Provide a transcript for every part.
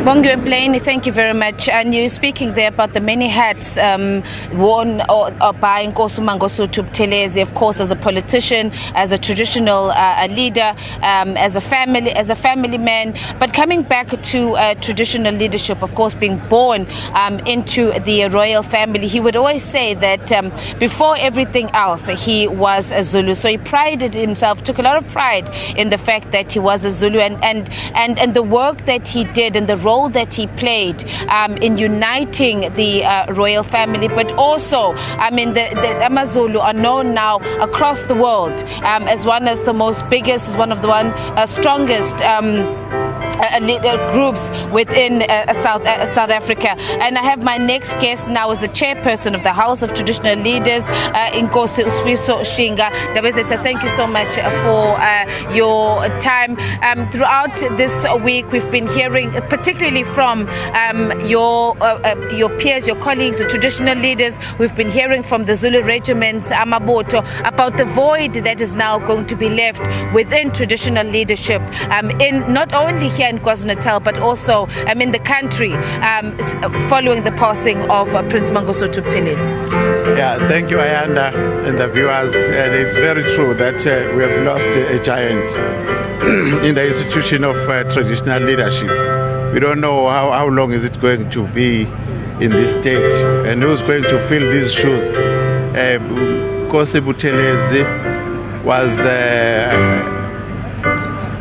Bongiwe Blaine, thank you very much. And you're speaking there about the many hats worn by Inkosi Mangosuthu Buthelezi, of course, as a politician, as a traditional leader, as a family man. But coming back to traditional leadership, of course, being born into the royal family, he would always say that before everything else, he was a Zulu. So he prided himself, took a lot of pride in the fact that he was a Zulu, and the work that he did and the role that he played in uniting the royal family, but also, the Amazulu are known now across the world as one of the most biggest, as one of the strongest groups within South Africa. And I have my next guest now as the chairperson of the House of Traditional Leaders, Inkosi Sifiso Shinga. Dabezeta, thank you so much for your time. Throughout this week, we've been hearing, particularly from your peers, your colleagues, the traditional leaders. We've been hearing from the Zulu regiments, Amaboto, about the void that is now going to be left within traditional leadership, in not only here in KwaZulu-Natal, but also in the country, following the passing of Prince Mangosuthu Buthelezi. Yeah, thank you, Ayanda, and the viewers. And it's very true that we have lost a giant in the institution of traditional leadership. We don't know how long is it going to be in this state, and who's going to fill these shoes. Inkosi Buthelezi was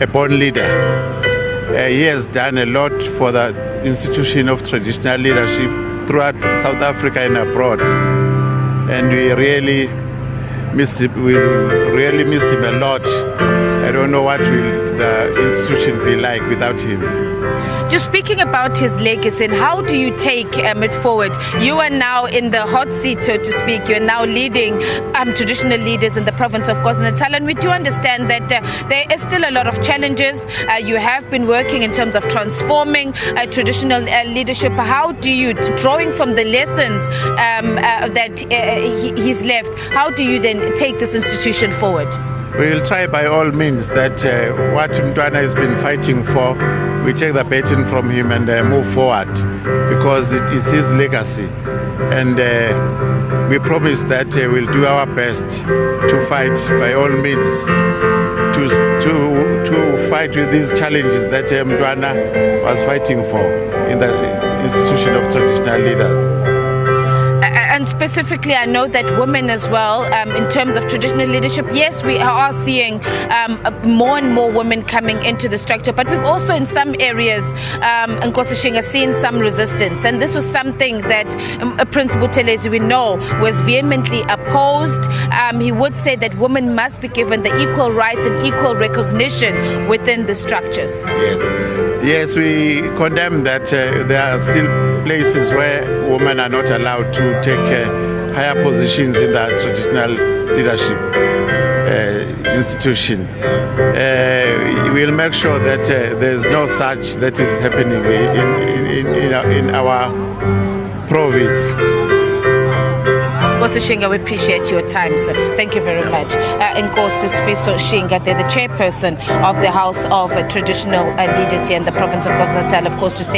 a born leader. He has done a lot for the institution of traditional leadership throughout South Africa and abroad, and we really missed him. We really missed him a lot. I don't know what will the institution be like without him. Just speaking about his legacy, and how do you take it forward? You are now in the hot seat, so to speak. You are now leading traditional leaders in the province of KwaZulu-Natal, and we do understand that there is still a lot of challenges. You have been working in terms of transforming traditional leadership. How do you, drawing from the lessons that he's left, how do you then take this institution forward? We will try by all means that what Mtwana has been fighting for, we take the baton from him and move forward, because it is his legacy. And we promise that we'll do our best to fight by all means to fight with these challenges that Mtwana was fighting for in the institution of traditional leaders. And specifically, I know that women as well, in terms of traditional leadership, yes, we are seeing more and more women coming into the structure, but we've also in some areas, Inkosi Shinga, seen some resistance. And this was something that Prince Buthelezi, we know, was vehemently opposed. He would say that women must be given the equal rights and equal recognition within the structures. Yes, we condemn that there are still places where women are not allowed to take higher positions in the traditional leadership institution. We'll make sure that there's no such that is happening in our province. Inkosi Shinga, we appreciate your time, sir. Thank you very much. Inkosi Sifiso Shinga, they're the chairperson of the House of Traditional Leaders here in the province of KwaZulu-Natal, of course, just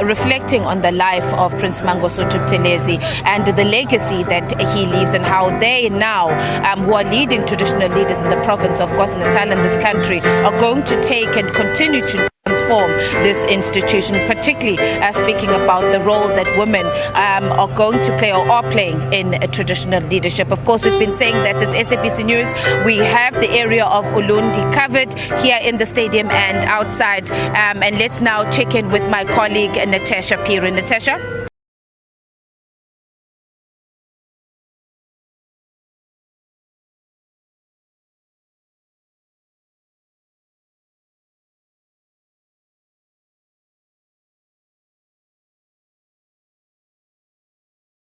reflecting on the life of Prince Mangosuthu Buthelezi and the legacy that he leaves, and how they now, who are leading traditional leaders in the province of KwaZulu-Natal in this country, are going to take and continue to transform this institution, particularly speaking about the role that women are going to play or are playing in traditional leadership. Of course, we've been saying that as SABC News, we have the area of Ulundi covered here in the stadium and outside. And let's now check in with my colleague, Natasha Piri. Natasha?